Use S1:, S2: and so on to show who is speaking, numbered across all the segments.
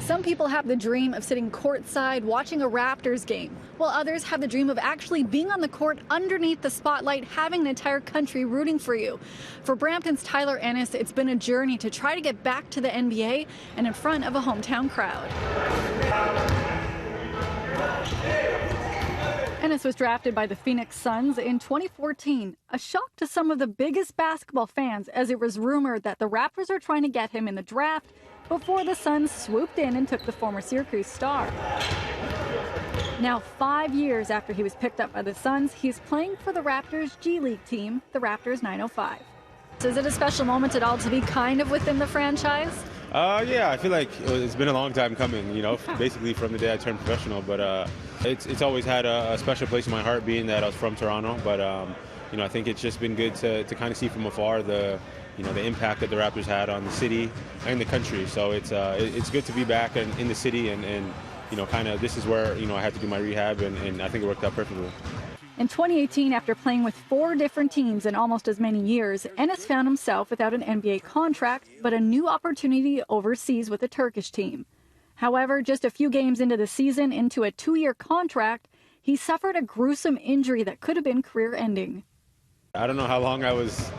S1: Some people have the dream of sitting courtside watching a Raptors game, while others have the dream of actually being on the court underneath the spotlight, having an entire country rooting for you. For Brampton's Tyler Ennis, it's been a journey to try to get back to the NBA and in front of a hometown crowd. Ennis was drafted by the Phoenix Suns in 2014, a shock to some of the biggest basketball fans, as it was rumored that the Raptors were trying to get him in the draft before the Suns swooped in and took the former Syracuse star. Now, 5 years after he was picked up by the Suns, he's playing for the Raptors G League team, the Raptors 905. Is it a special moment at all to be kind of within the franchise?
S2: Yeah, I feel like it's been a long time coming, basically from the day I turned professional. But it's always had a special place in my heart, being that I was from Toronto. But, I think it's just been good to kind of see from afar the impact that the Raptors had on the city and the country. So it's good to be back in the city and kind of this is where, I had to do my rehab, and I think it worked out perfectly.
S1: In 2018, after playing with 4 different teams in almost as many years, Ennis found himself without an NBA contract, but a new opportunity overseas with a Turkish team. However, just a few games into the season, into a 2-year contract, he suffered a gruesome injury that could have been career-ending.
S2: I don't know how long I was,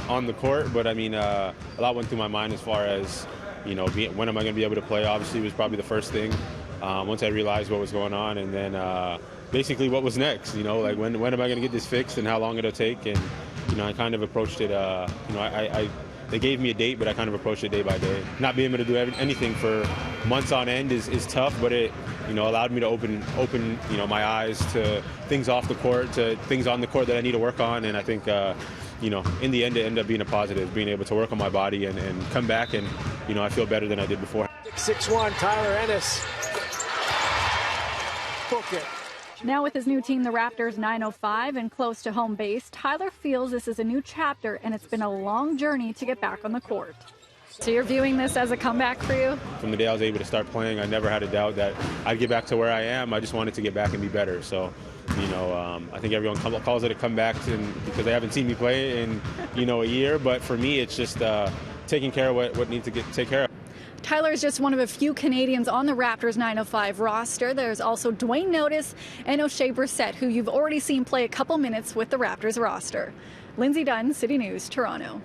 S2: on the court, but I mean, a lot went through my mind as far as, when am I going to be able to play? Obviously, was probably the first thing once I realized what was going on, and then basically what was next, like when am I going to get this fixed and how long it'll take. And, I kind of approached it, they gave me a date, but I kind of approached it day by day. Not being able to do anything for months on end is tough, but it, allowed me to open, my eyes to things off the court, to things on the court that I need to work on. And I think, in the end, it ended up being a positive, being able to work on my body and come back, and, I feel better than I did before.
S3: 6'1", Tyler Ennis. Book it.
S1: Now with his new team, the Raptors 905, and close to home base, Tyler feels this is a new chapter, and it's been a long journey to get back on the court. So you're viewing this as a comeback for you?
S2: From the day I was able to start playing, I never had a doubt that I'd get back to where I am. I just wanted to get back and be better. So, I think everyone calls it a comeback because they haven't seen me play in, a year. But for me, it's just taking care of what needs to get taken care of.
S1: Tyler is just one of a few Canadians on the Raptors 905 roster. There's also Dwayne Notice and O'Shea Brissett, who you've already seen play a couple minutes with the Raptors roster. Lindsay Dunn, City News, Toronto.